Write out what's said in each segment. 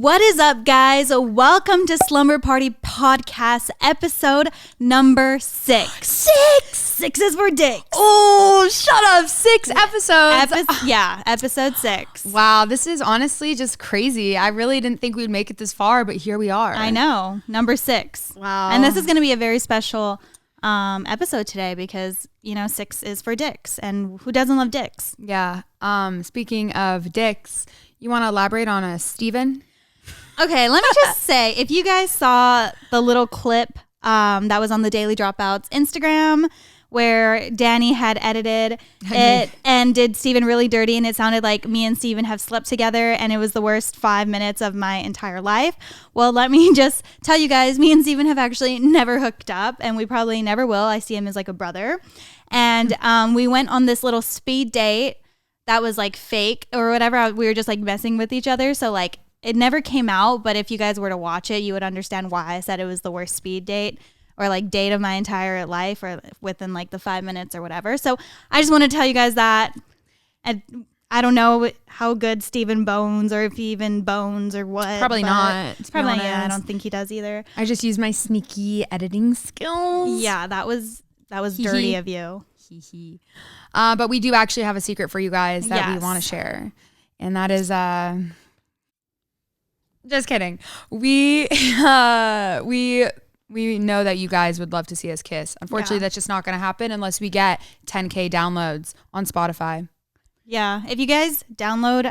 What is up, guys? Welcome to Slumber Party Podcast, episode number 6. Six is for dicks. Oh, shut up. 6 episodes. Episode 6. Wow, this is honestly just crazy. I really didn't think we'd make it this far, but here we are. I know. Number 6. Wow. And this is going to be a very special episode today because, 6 is for dicks. And who doesn't love dicks? Yeah. Speaking of dicks, you want to elaborate on Steven? Okay, let me just say, if you guys saw the little clip that was on the Daily Dropouts Instagram where Dani had edited it and did Steven really dirty, and it sounded like me and Steven have slept together and it was the worst 5 minutes of my entire life. Well, let me just tell you guys, me and Steven have actually never hooked up, and we probably never will. I see him as like a brother. And we went on this little speed date that was like fake or whatever. We were just like messing with each other. So like, it never came out, but if you guys were to watch it, you would understand why I said it was the worst speed date or like date of my entire life or within like the 5 minutes or whatever. So I just want to tell you guys that. And I don't know how good Steven bones or if he even bones or what. Probably not. Probably, yeah, I don't think he does either. I just use my sneaky editing skills. Yeah, that was dirty of you. But we do actually have a secret for you guys that we want to share. And that is... Just kidding. We know that you guys would love to see us kiss. Unfortunately, that's just not going to happen unless we get 10K downloads on Spotify. Yeah. If you guys download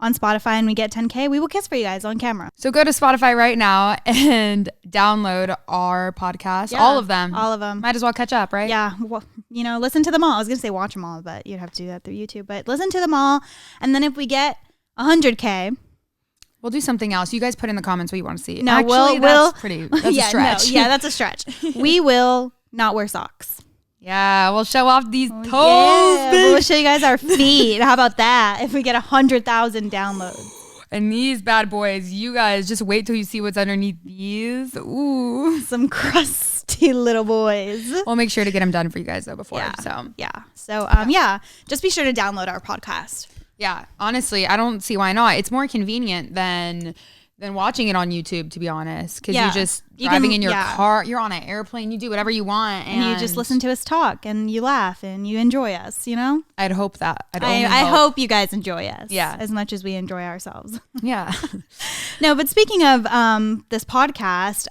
on Spotify and we get 10K, we will kiss for you guys on camera. So go to Spotify right now and download our podcast. Yeah, all of them. All of them. Might as well catch up, right? Yeah. Well, listen to them all. I was going to say watch them all, but you'd have to do that through YouTube. But listen to them all. And then if we get 100K... we'll do something else. You guys put in the comments what you want to see. No, actually, that's a stretch. No, that's a stretch. We will not wear socks. Yeah, we'll show off these toes. Yeah, we'll show you guys our feet. How about that? If we get 100,000 downloads. And these bad boys, you guys just wait till you see what's underneath these. Ooh. Some crusty little boys. We'll make sure to get them done for you guys though before. So just be sure to download our podcast. Yeah, honestly, I don't see why not. It's more convenient than watching it on YouTube, to be honest, because you're just driving in your car, you're on an airplane, you do whatever you want, and you just listen to us talk, and you laugh, and you enjoy us. I'd hope that. I hope you guys enjoy us, yeah, as much as we enjoy ourselves. Yeah. No, but speaking of this podcast,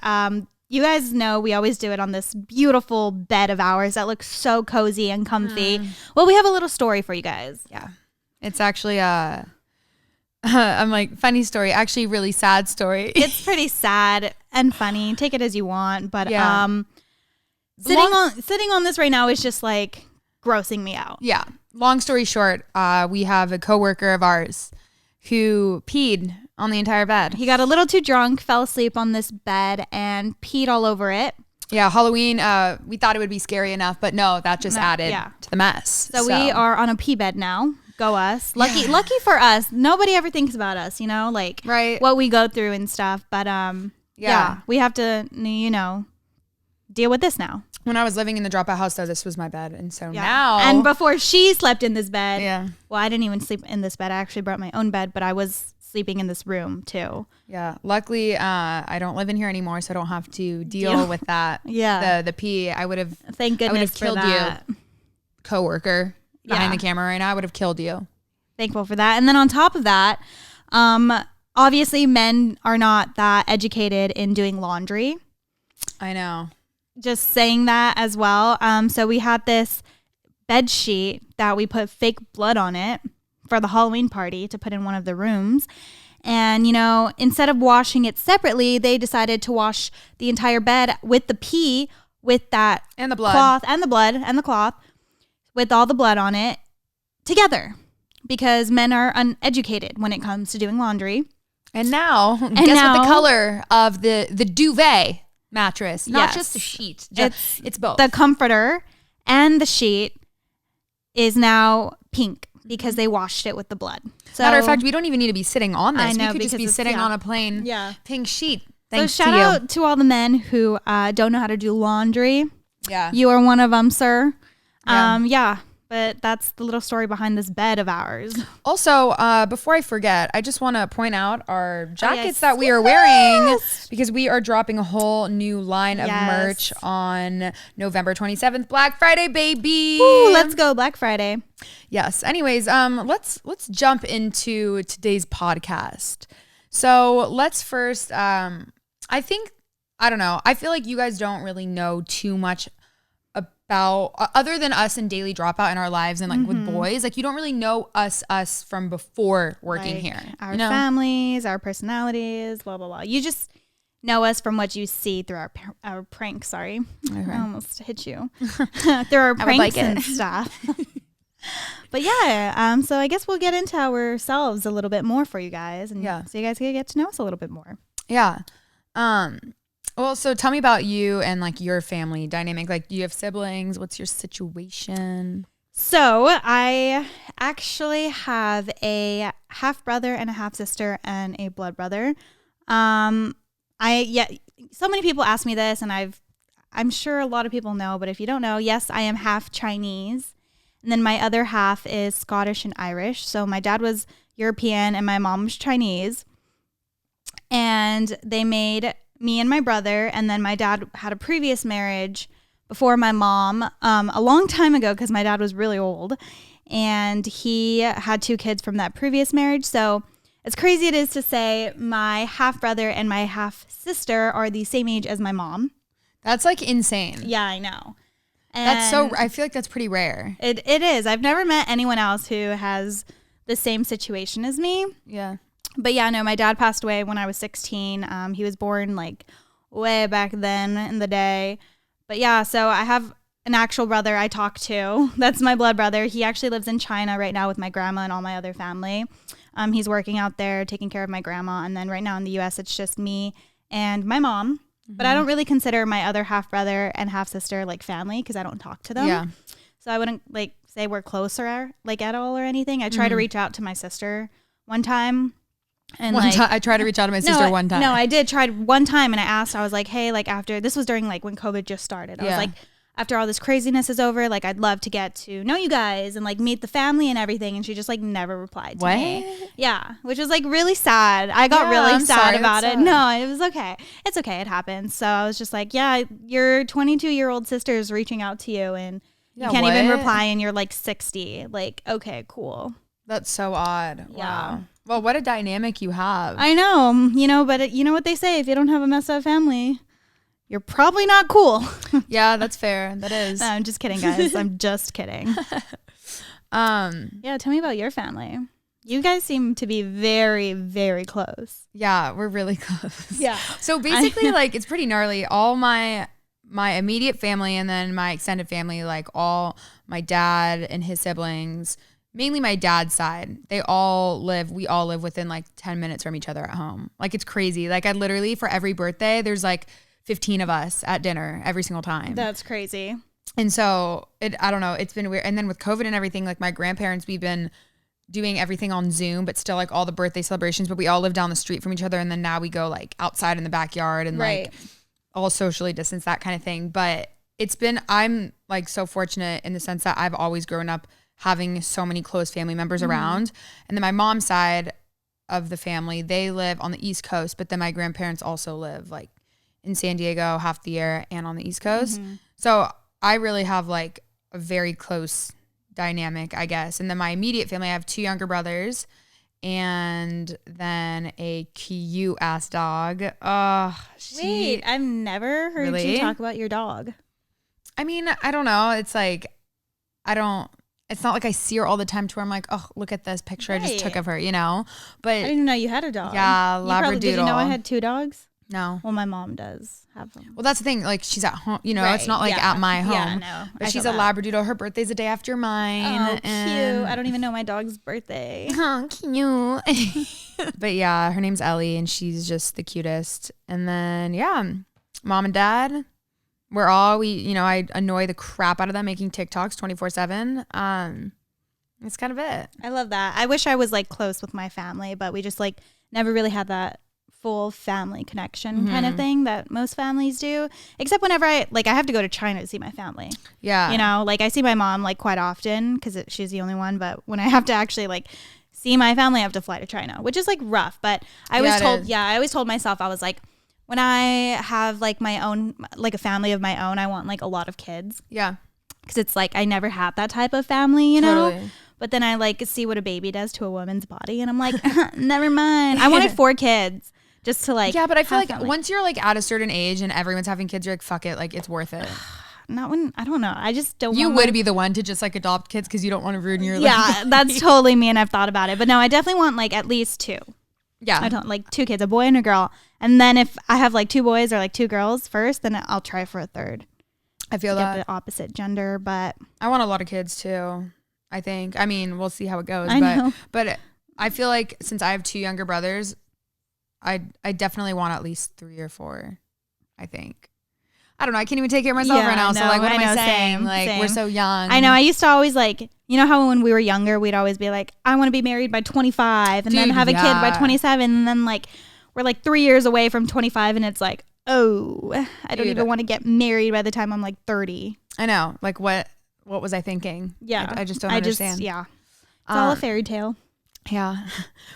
you guys know we always do it on this beautiful bed of ours that looks so cozy and comfy. Well, we have a little story for you guys. Yeah. It's actually I'm like funny story, actually really sad story. It's pretty sad and funny. Take it as you want, but sitting on this right now is just like grossing me out. Yeah. Long story short, we have a coworker of ours who peed on the entire bed. He got a little too drunk, fell asleep on this bed and peed all over it. Yeah, Halloween, we thought it would be scary enough, but no, that just added to the mess. So we are on a pee bed now. Go us. Lucky for us. Nobody ever thinks about us, what we go through and stuff. But we have to, deal with this now. When I was living in the Dropout house, though, this was my bed. And so now. And before she slept in this bed. Well, I didn't even sleep in this bed. I actually brought my own bed, but I was sleeping in this room too. Yeah. Luckily, I don't live in here anymore, so I don't have to deal with that. Yeah. The pee. I would have. Thank goodness I would have killed for that. you, coworker. Behind the camera right now, I would have killed you. Thankful for that. And then on top of that, obviously men are not that educated in doing laundry. I know. Just saying that as well. So we had this bed sheet that we put fake blood on it for the Halloween party to put in one of the rooms. And, instead of washing it separately, they decided to wash the entire bed with the pee, with that and the blood cloth and the blood and the cloth, with all the blood on it together, because men are uneducated when it comes to doing laundry. And now, guess what the color of the duvet mattress, not just the sheet, it's both. The comforter and the sheet is now pink because they washed it with the blood. So, matter of fact, we don't even need to be sitting on this. I know, we could just be sitting on a plain pink sheet. Thanks so shout out to all the men who don't know how to do laundry. Yeah. You are one of them, sir. But But that's the little story behind this bed of ours. Also, before I forget, I just want to point out our jackets that we are wearing because we are dropping a whole new line of merch on November 27th, Black Friday, baby. Ooh, let's go Black Friday. Yes. Anyways, let's jump into today's podcast. So let's first, I don't know. I feel like you guys don't really know too much about other than us and Daily Dropout in our lives and like with boys, like you don't really know us from before working here. Our families, our personalities, blah blah blah. You just know us from what you see through our pranks. Sorry, I almost hit you through our pranks and stuff. But yeah, so I guess we'll get into ourselves a little bit more for you guys, and so you guys can get to know us a little bit more. Yeah. Well, so tell me about you and like your family dynamic. Like, do you have siblings? What's your situation? So I actually have a half brother and a half sister and a blood brother. So many people ask me this, and I'm sure a lot of people know, but if you don't know, yes, I am half Chinese, and then my other half is Scottish and Irish. So my dad was European and my mom was Chinese, and they made me and my brother, and then my dad had a previous marriage before my mom a long time ago because my dad was really old, and he had 2 kids from that previous marriage. So as crazy it is to say, my half brother and my half sister are the same age as my mom. That's like insane. Yeah, I know. And I feel like that's pretty rare. It is. I've never met anyone else who has the same situation as me. Yeah. But yeah, no, my dad passed away when I was 16. He was born like way back then in the day. But yeah, so I have an actual brother I talk to. That's my blood brother. He actually lives in China right now with my grandma and all my other family. He's working out there, taking care of my grandma. And then right now in the U.S., it's just me and my mom. Mm-hmm. But I don't really consider my other half brother and half sister like family because I don't talk to them. Yeah. So I wouldn't like say we're closer like at all or anything. I try to reach out to my sister one time. And I tried to reach out to my sister one time. No, I did try one time, and I asked, I was like, hey, like after, this was during like when COVID just started. I was like, after all this craziness is over, like I'd love to get to know you guys and like meet the family and everything. And she just like never replied to me. Yeah, which was like really sad. I got really sad about it. No, it was okay. It's okay. It happens. So I was just like, yeah, your 22-year-old sister is reaching out to you and you can't even reply and you're like 60. Like, okay, cool. That's so odd. Yeah. Wow. Well, what a dynamic you have. I know, but you know what they say, if you don't have a messed up family, you're probably not cool. Yeah, that's fair. That is. No, I'm just kidding, guys. I'm just kidding. Yeah, tell me about your family. You guys seem to be very, very close. Yeah, we're really close. Yeah. So basically, like, it's pretty gnarly. All my immediate family and then my extended family, like all my dad and his siblings, mainly my dad's side, we all live within like 10 minutes from each other at home. Like, it's crazy. Like, I literally, for every birthday, there's like 15 of us at dinner every single time. That's crazy. And so I don't know, it's been weird. And then with COVID and everything, like my grandparents, we've been doing everything on Zoom, but still like all the birthday celebrations, but we all live down the street from each other. And then now we go like outside in the backyard and like all socially distanced, that kind of thing. But I'm like so fortunate in the sense that I've always grown up having so many close family members around. And then my mom's side of the family, they live on the East Coast, but then my grandparents also live like in San Diego half the year and on the East Coast. So I really have like a very close dynamic, I guess. And then my immediate family, I have 2 younger brothers and then a cute ass dog. Wait, I've never heard you talk about your dog. I mean, I don't know. It's like, it's not like I see her all the time to where I'm like, oh, look at this picture I just took of her, you know? But I didn't know you had a dog. Yeah, Labradoodle. Did you know I had 2 dogs? No. Well, my mom does have them. Well, that's the thing. Like, she's at home, you know, it's not like at my home. Yeah, no. But she's a Labradoodle. Her birthday's the day after mine. Oh, cute. I don't even know my dog's birthday. Oh, cute. But yeah, her name's Ellie and she's just the cutest. And then, yeah, mom and dad, I annoy the crap out of them making TikToks 24/7. That's kind of it. I love that. I wish I was like close with my family, but we just like never really had that full family connection kind of thing that most families do, except whenever I have to go to China to see my family. Yeah. You know, like I see my mom like quite often because she's the only one. But when I have to actually like see my family, I have to fly to China, which is like rough. But I always told myself, I was like, when I have like my own, like a family of my own, I want like a lot of kids. Yeah. Because it's like I never had that type of family, you know? Totally. But then I like see what a baby does to a woman's body. And I'm like, never mind. I wanted 4 kids just to like. Yeah, but I feel like family. once you're like at a certain age and everyone's having kids, you're like, fuck it. Like, it's worth it. Not when, I don't know. I just don't You want would be the one to just like adopt kids because you don't want to ruin your life. Yeah, that's totally me. And I've thought about it. But no, I definitely want like at least 2. Yeah. I don't like 2 kids, a boy and a girl. And then if I have like 2 boys or like 2 girls first, then I'll try for a third. I feel that. Get the opposite gender, but. I want a lot of kids too, I think. I mean, we'll see how it goes. I know. But I feel like since I have 2 younger brothers, I definitely want at least 3 or 4, I think. I don't know. I can't even take care of myself right now. So like, what am I saying? Like, we're so young. I know. I used to always like, you know how when we were younger, we'd always be like, I want to be married by 25 and then have a kid by 27. And then like, we're like 3 years away from 25 and it's like, oh, I don't even want to get married by the time I'm like 30. I know. Like what was I thinking? Yeah. I just don't understand. Yeah. It's all a fairy tale. Yeah.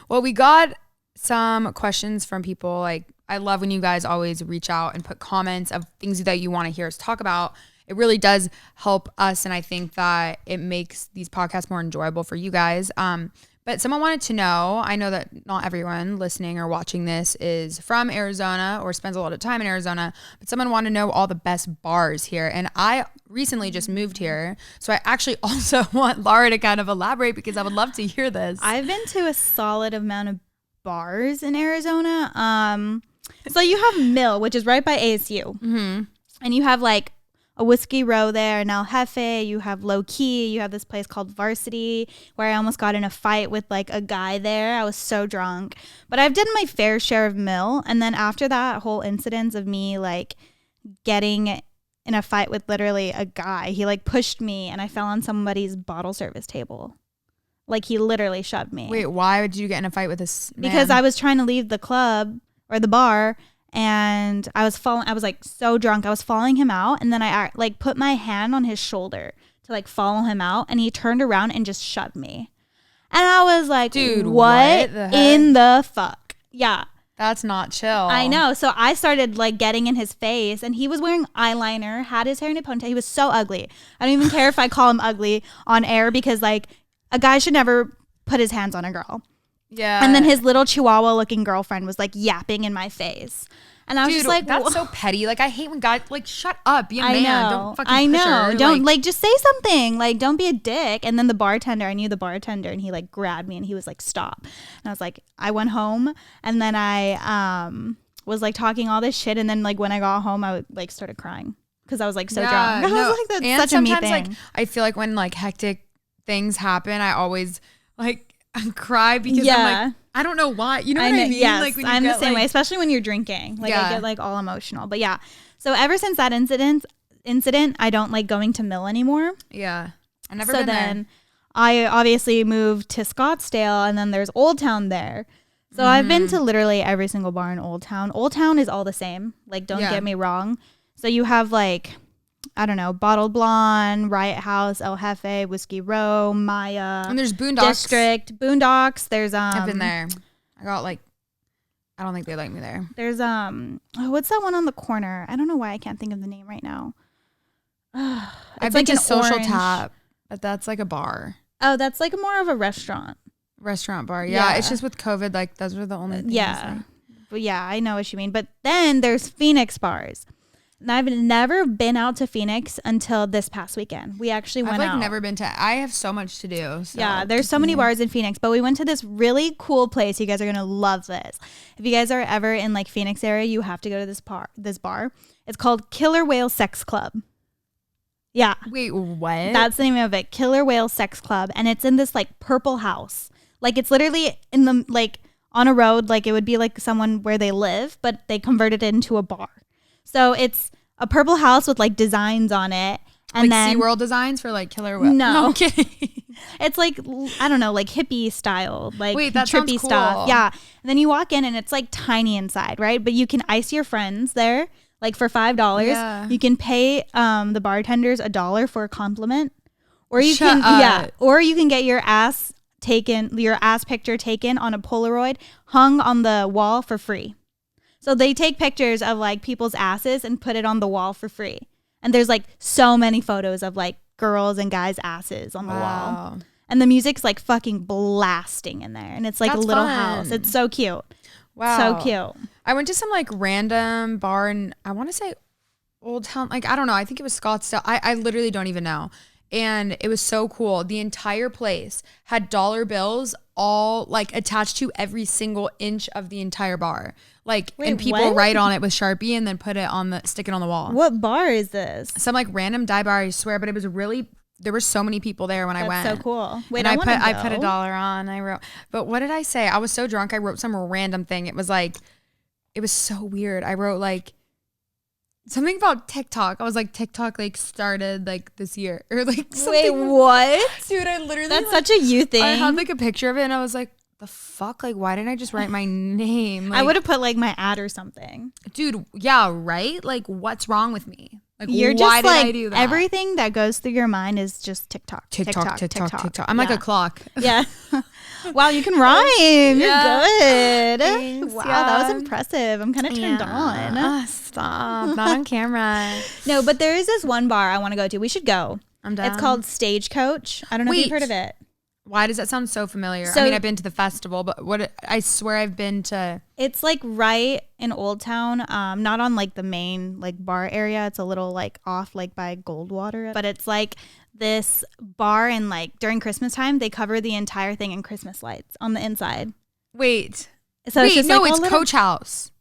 Well, we got some questions from people. Like, I love when you guys always reach out and put comments of things that you want to hear us talk about. It really does help us. And I think that it makes these podcasts more enjoyable for you guys. But someone wanted to know, I know that not everyone listening or watching this is from Arizona or spends a lot of time in Arizona, but someone wanted to know all the best bars here. And I recently just moved here. So I actually also want Lara to kind of elaborate because I would love to hear this. I've been to a solid amount of bars in Arizona. So you have Mill, which is right by ASU. Mm-hmm. And you have like a Whiskey Row there in El Jefe. You have Low Key. You have this place called Varsity where I almost got in a fight with like a guy there. I was so drunk. But I've done my fair share of Mill. And then after that whole incident of me like getting in a fight with literally a guy, he like pushed me and I fell on somebody's bottle service table. Like he literally shoved me. Wait, why did you get in a fight with this man? Because I was trying to leave the club or the bar and I was like so drunk. I was following him out and then I like put my hand on his shoulder to like follow him out and he turned around and just shoved me. And I was like, dude, what in the fuck? Yeah. That's not chill. I know. So I started like getting in his face and he was wearing eyeliner, had his hair in a ponytail. He was so ugly. I don't even care if I call him ugly on air because like a guy should never put his hands on a girl. Yeah. And then his little chihuahua looking girlfriend was like yapping in my face. And I was just like, that's so petty. Like, I hate when guys, like, shut up. Be a man. Don't fucking I know. push her. Don't, like, just say something. Like, don't be a dick. And then the bartender, I knew the bartender, and he, like, grabbed me, and he was like, stop. And I was like, I went home, and then I was, like, talking all this shit. And then, like, when I got home, I, like, started crying because I was, like, so drunk. I was like, that's such a me thing. Like, I feel like when, like, hectic things happen, I always, like, cry because I'm like, I don't know why. You know what I mean? Yes, like when I'm the same way, especially when you're drinking. Like I get like all emotional. But yeah. So ever since that incident, I don't like going to Mill anymore. Yeah. I've never been there. So then I obviously moved to Scottsdale and then there's Old Town there. So I've been to literally every single bar in Old Town. Old Town is all the same. Like don't get me wrong. So you have like, I don't know, Bottled Blonde, Riot House, El Jefe, Whiskey Row, Maya. And there's Boondocks. District, Boondocks. There's I've been there. I got like, I don't think they like me there. There's what's that one on the corner? I don't know why I can't think of the name right now. I've been to Social Tap, but that's like a bar. Oh, that's like more of a restaurant bar. Yeah, it's just with COVID, like those were the only things. Yeah, like. But yeah, I know what you mean. But then there's Phoenix bars. And I've never been out to Phoenix until this past weekend. We actually went out. I've never been to. I have so much to do. So. Yeah, there's so many bars in Phoenix, but we went to this really cool place. You guys are gonna love this. If you guys are ever in like Phoenix area, you have to go to this bar. It's called Killer Whale Sex Club. Yeah. Wait, what? That's the name of it. Killer Whale Sex Club, and it's in this like purple house. Like it's literally in the like on a road. Like it would be like someone where they live, but they converted it into a bar. So it's a purple house with like designs on it. And like then SeaWorld designs for like killer whale. No. I'm kidding. it's like, I don't know, like hippie style, like Wait, that trippy sounds cool. stuff. Yeah. And then you walk in and it's like tiny inside, right? But you can ice your friends there, like for $5. Yeah. You can pay the bartenders $1 for a compliment. Or you Shut up. or you can get your ass picture taken on a Polaroid hung on the wall for free. So they take pictures of like people's asses and put it on the wall for free. And there's like so many photos of like girls and guys' asses on the wall. And the music's like fucking blasting in there. And it's like That's a little fun. house. It's so cute. Wow. So cute. I went to some like random bar in, I want to say Old Town. Like, I don't know. I think it was Scottsdale. I literally don't even know. And it was so cool. The entire place had dollar bills all like attached to every single inch of the entire bar. Like, Wait, and people what? write on it with Sharpie and then stick it on the wall. What bar is this? Some like random dye bar, I swear, but it was really, there were so many people there when I went. That's so cool. Wait, and I put $1 on. I wrote, but what did I say? I was so drunk. I wrote some random thing. It was so weird. I wrote like something about TikTok. I was like, TikTok like started like this year or like something. Wait, what? Dude, I literally. That's like, such a you thing. I had like a picture of it and I was like, the fuck? Like, why didn't I just write my name? Like, I would have put like my ad or something. Dude, yeah, right? Like, what's wrong with me? Like, You're why just did like I do that? everything that goes through your mind is just TikTok. TikTok. I'm like a clock. Yeah. Wow, you can rhyme. Yeah. You're good. Thanks, Wow, yeah. that was impressive. I'm kind of turned on. Stop. Not on camera. No, but there is this one bar I want to go to. We should go. I'm done. It's called Stagecoach. I don't know if you've heard of it. Why does that sound so familiar? So- I mean, I've been to the festival, but I swear I've been to. It's like right in Old Town, not on like the main like bar area. It's a little like off like by Goldwater, but it's like this bar and like during Christmas time they cover the entire thing in Christmas lights on the inside. Wait. So it's just no, like it's a little, Coach House.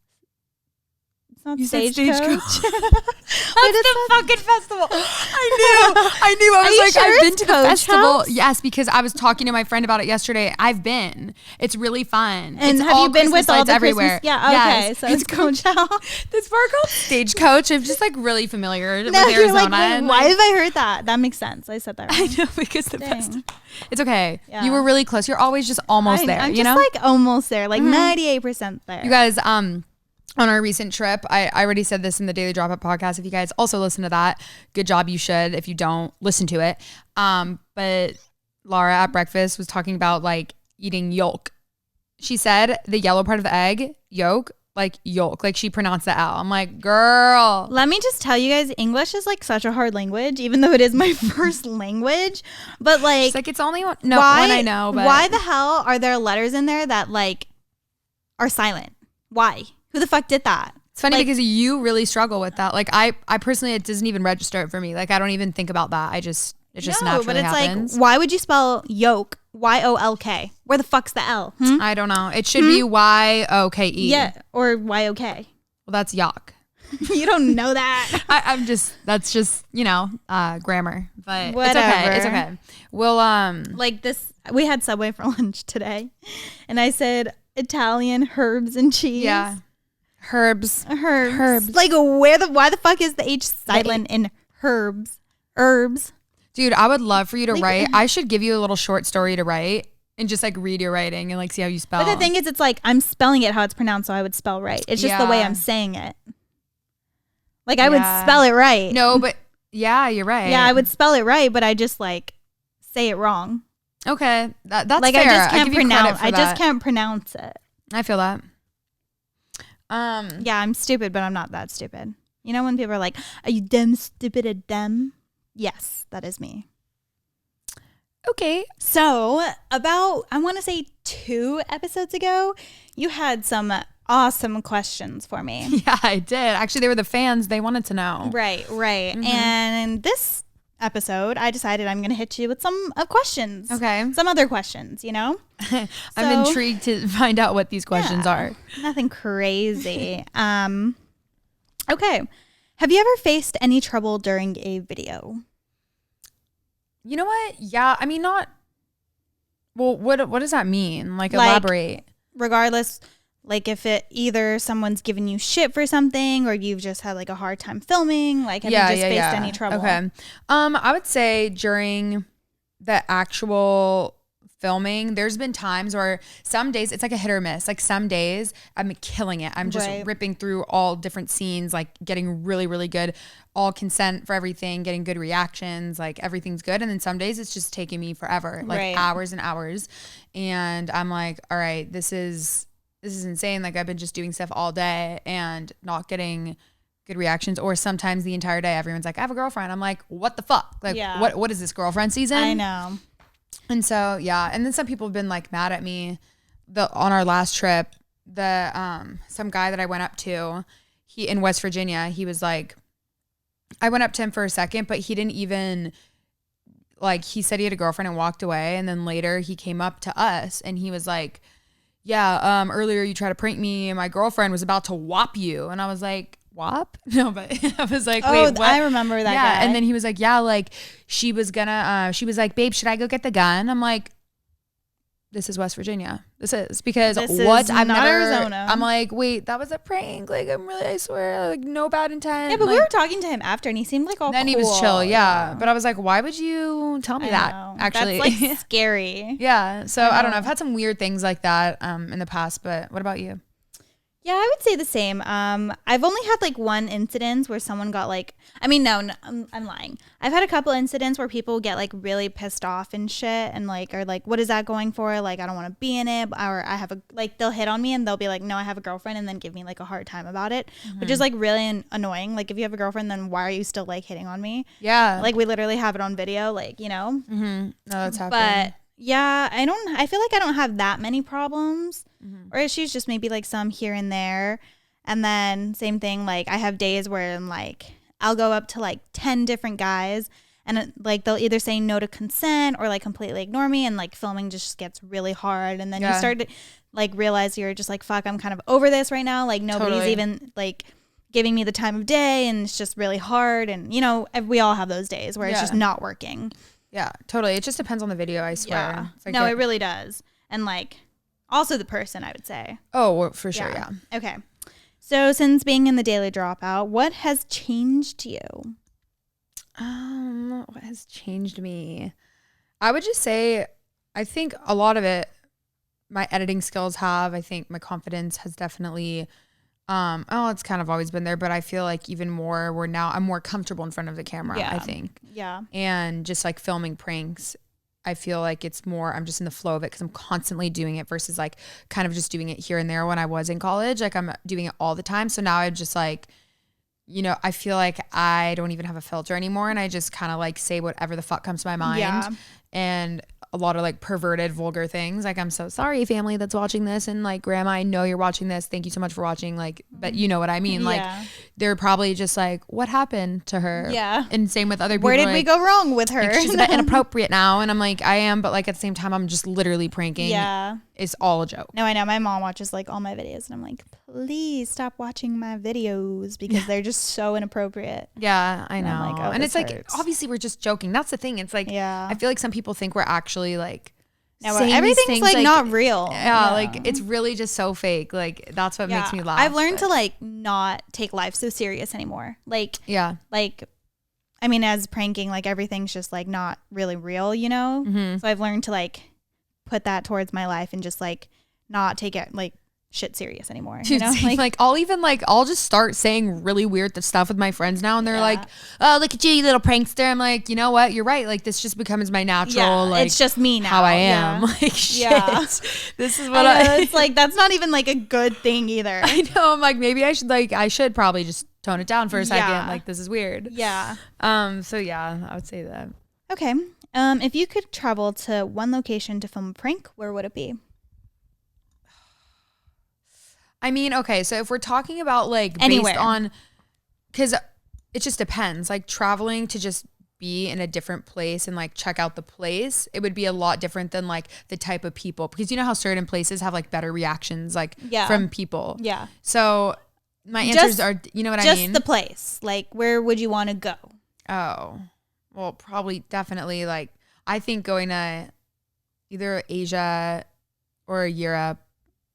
It's not You said Stagecoach. That's the fucking festival. I knew. I Are was you like, sure I've been it's to the Coach festival. House? Yes, because I was talking to my friend about it yesterday. I've been. It's really fun. And it's have you been with all lights the everywhere? Christmas? Yeah, okay. Yes. So it's Coach House. This bar called Stagecoach. I'm just like really familiar with No, you're Arizona. like, wait, and, why like, have I heard that? That makes sense. I said that I right. know because the Dang. festival. It's okay. Yeah. You were really close. You're always just almost there. I'm you just know. like almost there, like 98% there. You guys, on our recent trip, I already said this in the Daily Dropout podcast. If you guys also listen to that, good job. You should. If you don't, listen to it. But Lara at breakfast was talking about like eating yolk. She said the yellow part of the egg, yolk, like she pronounced the L. I'm like, girl. Let me just tell you guys, English is like such a hard language, even though it is my first language. But like, She's like, it's only one. No, one I know. But why the hell are there letters in there that like are silent? Why? Who the fuck did that? It's funny Like- because you really struggle with that. Like I personally, it doesn't even register for me. Like I don't even think about that. It just naturally but it's happens. like, why would you spell yolk YOLK? Where the fuck's the L? I don't know. It should be YOKE. Yeah, or YOK. Well, that's yuck. You don't know that. That's just, grammar, but Whatever. It's okay. We'll, Like this, we had Subway for lunch today, and I said Italian herbs and cheese. yeah, herbs. Like why the fuck is the H silent in herbs? Herbs. Dude, I would love for you to write. I should give you a little short story to write and just like read your writing and like see how you spell. But the thing is, it's like I'm spelling it how it's pronounced, so I would spell right. It's just the way I'm saying it. Like I would spell it right. No, but yeah, you're right. Yeah, I would spell it right, but I just like say it wrong. Okay, that's like fair. I just can't give you credit pronounce. for I just that. can't pronounce it. I feel that. Yeah, I'm stupid, but I'm not that stupid. You know when people are like, "Are you dumb, stupid, or dumb?" Yes, that is me. Okay. So I want to say 2 episodes ago, you had some awesome questions for me. Yeah, I did. Actually, they were the fans. They wanted to know. Right. And this episode, I decided I'm going to hit you with some questions. Okay. Some other questions, I'm So- intrigued to find out what these questions are. Nothing crazy. Okay. Have you ever faced any trouble during a video? You know what? Yeah, I mean, not. Well, what does that mean? Like Like- elaborate. Regardless, Like if it either someone's given you shit for something or you've just had like a hard time filming, like have you just faced any trouble? Okay. I would say during the actual filming, there's been times where some days it's like a hit or miss. Like some days I'm killing it. I'm just ripping through all different scenes, like getting really, really good, all consent for everything, getting good reactions, like everything's good. And then some days it's just taking me forever, like hours and hours. And I'm like, all right, this is insane. Like I've been just doing stuff all day and not getting good reactions, or sometimes the entire day everyone's like, I have a girlfriend. I'm like, what the fuck? Like what is this, girlfriend season? I know. And so and then some people have been like mad at me. On our last trip, some guy that I went up to, he in West Virginia, he was like, I went up to him for a second, but he didn't even like, he said he had a girlfriend and walked away. And then later he came up to us and he was like, yeah, earlier you tried to prank me and my girlfriend was about to whop you. And I was like, whop? No, but I was like, wait, what? I remember that guy. And then he was like, yeah, like she was like, babe, should I go get the gun? I'm like, this is West Virginia. This is because I'm not Arizona. I'm like, wait, that was a prank. Like I swear, like no bad intent. Yeah, but like, we were talking to him after and he seemed like all then cool. He was chill. Yeah. But I was like, why would you tell me that? Actually, that's like scary. Yeah. So I don't know. I've had some weird things like that in the past, but what about you? Yeah, I would say the same. I've only had like one incident where someone got like, I mean, no, I'm lying. I've had a couple incidents where people get like really pissed off and shit and like, are like, what is that going for? Like, I don't want to be in it. Or I have they'll hit on me and they'll be like, no, I have a girlfriend, and then give me like a hard time about it, which is like really annoying. Like, if you have a girlfriend, then why are you still like hitting on me? Yeah. Like, we literally have it on video, like, you know? No, that's happening. But yeah, I feel like I don't have that many problems or issues, just maybe like some here and there. And then same thing, like I have days where I'm like, I'll go up to like 10 different guys and like they'll either say no to consent or like completely ignore me, and like filming just gets really hard. And then you start to like realize you're just like, fuck, I'm kind of over this right now. Like nobody's even like giving me the time of day, and it's just really hard. And you know, we all have those days where it's just not working. Yeah, totally. It just depends on the video, I swear. Yeah. Like no, it really does. And like also the person, I would say. Oh, well, for sure, yeah. Okay. So since being in the Daily Dropout, what has changed you? What has changed me? I would just say, I think a lot of it, my editing skills have. I think my confidence has definitely, it's kind of always been there, but I feel like even more I'm more comfortable in front of the camera, I think. Yeah. And just like filming pranks, I feel like it's more, I'm just in the flow of it because I'm constantly doing it versus like kind of just doing it here and there when I was in college. Like I'm doing it all the time. So now I just like, you know, I feel like I don't even have a filter anymore, and I just kind of like say whatever the fuck comes to my mind. Yeah. And a lot of like perverted, vulgar things. Like, I'm so sorry, family that's watching this, and like, grandma, I know you're watching this. Thank you so much for watching. Like, but you know what I mean? Like, they're probably just like, what happened to her? Yeah. And same with other people. Where did we go wrong with her? Like, she's a bit inappropriate now. And I'm like, I am, but like at the same time, I'm just literally pranking. Yeah. It's all a joke. No, I know. My mom watches like all my videos, and I'm like, please stop watching my videos because they're just so inappropriate. Yeah, I know. And I'm like, oh, and it's hurts. like, obviously we're just joking. That's the thing. It's like, I feel like some people think we're actually like, no, everything's like not real. Yeah, like it's really just so fake. Like that's what makes me laugh. I've learned to like not take life so serious anymore. Like, like, I mean, as pranking, like everything's just like not really real, you know? So I've learned to like put that towards my life and just like not take it like shit serious anymore. You know? Like I'll just start saying really weird stuff with my friends now, and they're like, oh, look at you, you little prankster. I'm like, you know what, you're right, like this just becomes my natural, like it's just me now, how I am. Like shit, this is what it's like, that's not even like a good thing either. I know. I'm like, maybe I should probably just tone it down for a second. Like, this is weird. So yeah, I would say that. Okay. If you could travel to one location to film a prank, where would it be? I mean, okay, so if we're talking about like anywhere, based on, because it just depends, like traveling to just be in a different place and like check out the place, it would be a lot different than like the type of people, because you know how certain places have like better reactions like from people. Yeah. So my answers are, you know what I mean? Just the place. Like, where would you want to go? Oh, well, probably definitely like, I think going to either Asia or Europe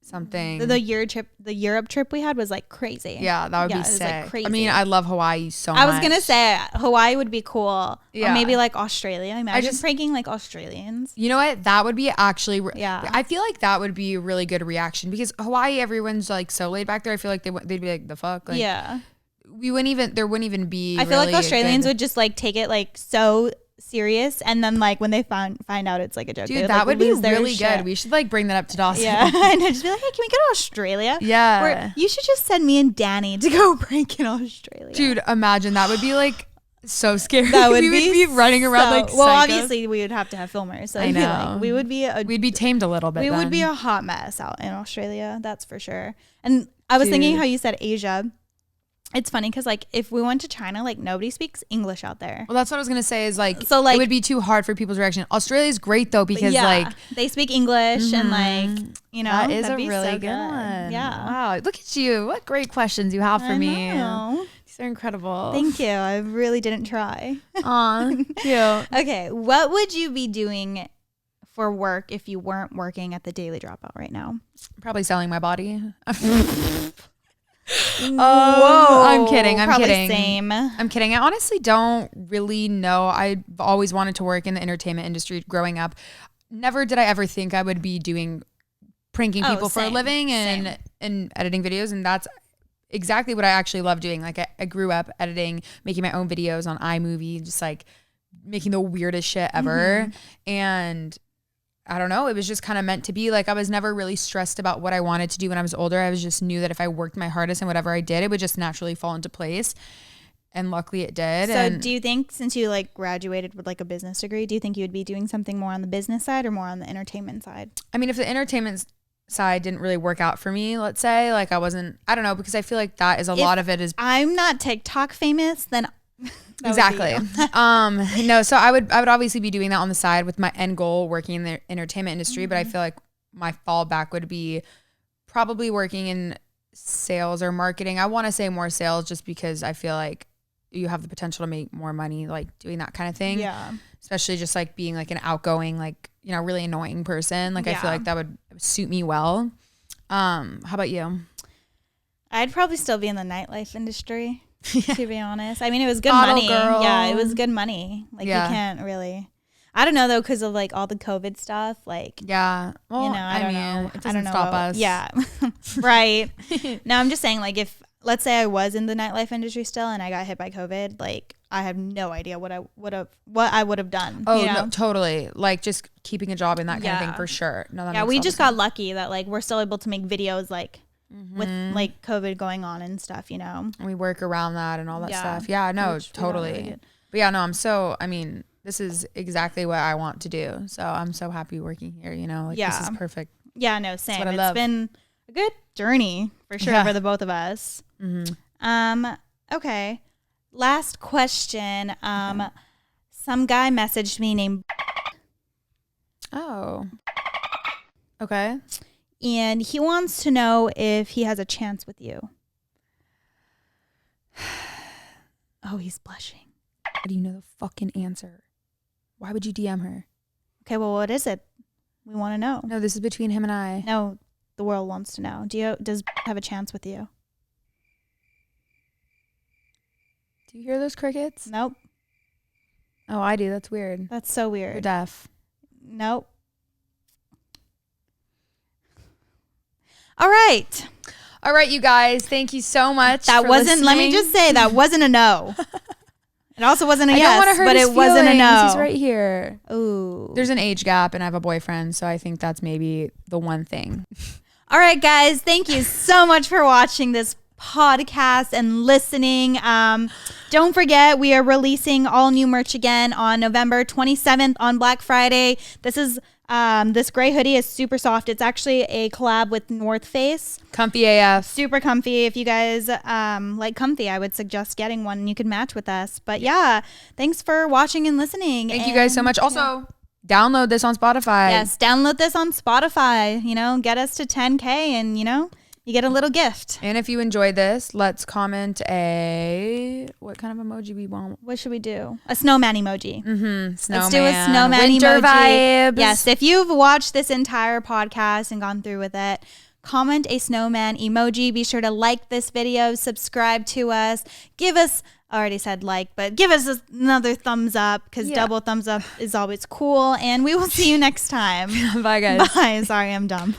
something. The Europe trip we had was like crazy. Yeah, that would be it was, sick. like, crazy. I mean, I love Hawaii so much. I was gonna say Hawaii would be cool. Yeah. Or maybe like Australia. Imagine pranking like Australians. You know what? That would be actually. Yeah. I feel like that would be a really good reaction because Hawaii, everyone's like so laid back there. I feel like they'd be like, the fuck. Like, yeah. There wouldn't even be. I feel like Australians would just like take it like so serious, and then like when they find out it's like a joke, dude, that would be really good. We should like bring that up to Dawson. Yeah, and just be like, hey, can we go to Australia? Yeah, you should just send me and Dani to go prank in Australia. Dude, imagine that would be like so scary. That would we would be running around like well, psychos. obviously we would have to have filmers, so I know. we'd be tamed a little bit. Would be a hot mess out in Australia, that's for sure. And I was thinking how you said Asia. It's funny because like if we went to China, like nobody speaks English out there. Well, that's what I was gonna say. Is like so like it would be too hard for people's reaction. Australia's great though because like they speak English and like that is a really so good one. Yeah. Wow. Look at you. What great questions you have for me. Know. These are incredible. Thank you. I really didn't try. Aw, cute. Okay, what would you be doing for work if you weren't working at the Daily Dropout right now? Probably selling my body. Whoa, I'm kidding. Same. I'm kidding. I honestly don't really know. I've always wanted to work in the entertainment industry growing up. Never did I ever think I would be doing pranking people for a living and editing videos. And that's exactly what I actually love doing. Like I grew up editing, making my own videos on iMovie, just like making the weirdest shit ever. And I don't know. It was just kind of meant to be. Like I was never really stressed about what I wanted to do when I was older. I was just knew that if I worked my hardest and whatever I did, it would just naturally fall into place. And luckily it did. So do you think since you like graduated with like a business degree, do you think you would be doing something more on the business side or more on the entertainment side? I mean, if the entertainment side didn't really work out for me, let's say, like I don't know, because I feel like that is a lot of it is. I'm not TikTok famous, then exactly. No, so I would obviously be doing that on the side with my end goal working in the entertainment industry, but I feel like my fallback would be probably working in sales or marketing. I want to say more sales just because I feel like you have the potential to make more money like doing that kind of thing. Yeah. Especially just like being like an outgoing, like, you know, really annoying person. Like I feel like that would suit me well. How about you? I'd probably still be in the nightlife industry. To be honest, I mean, it was good Bottle money. girl. Yeah, it was good money. Like you can't really. I don't know though, because of like all the COVID stuff. Like well, you know, I don't know. It doesn't stop us. Yeah, right. No, I'm just saying, like, if let's say I was in the nightlife industry still and I got hit by COVID, like I have no idea what I would have done. Oh, you know? no, totally. Like just keeping a job in that kind of thing for sure. No, that we just got lucky that like we're still able to make videos like. With like COVID going on and stuff, you know, and we work around that and all that stuff. Yeah, no, totally. Really but yeah, no, I mean, this is exactly what I want to do. So I'm so happy working here, you know, like this is perfect. Yeah, no, same. It's been a good journey for sure for the both of us. Okay. Last question. Some guy messaged me named. Oh. Okay. And he wants to know if he has a chance with you. Oh, he's blushing. How do you know the fucking answer? Why would you DM her? Okay, well, what is it? We want to know. No, this is between him and I. No, the world wants to know. Does have a chance with you? Do you hear those crickets? Nope. Oh, I do. That's weird. That's so weird. You're deaf. Nope. All right, you guys. Thank you so much. That wasn't. Listening. Let me just say that wasn't a no. It also wasn't a I yes, don't want to hurt but his it wasn't a no. He's right here. Ooh. There's an age gap, and I have a boyfriend, so I think that's maybe the one thing. All right, guys. Thank you so much for watching this podcast and listening. Don't forget, we are releasing all new merch again on November 27th on Black Friday. This is this gray hoodie is super soft. It's actually a collab with North Face. Comfy AF. Super comfy. If you guys like comfy, I would suggest getting one and you can match with us. But yeah, thanks for watching and listening. Thank you guys so much. Also, download this on Spotify. Yes, download this on Spotify. You know, get us to 10K and, you know, you get a little gift. And if you enjoyed this, let's comment what kind of emoji we want. What should we do? A snowman emoji. Snowman. Let's do a snowman Winter emoji. vibes. Yes, if you've watched this entire podcast and gone through with it, comment a snowman emoji. Be sure to like this video, subscribe to us, give us, I already said like, but give us another thumbs up because double thumbs up is always cool. And we will see you next time. Bye, guys. Bye. Sorry, I'm dumb.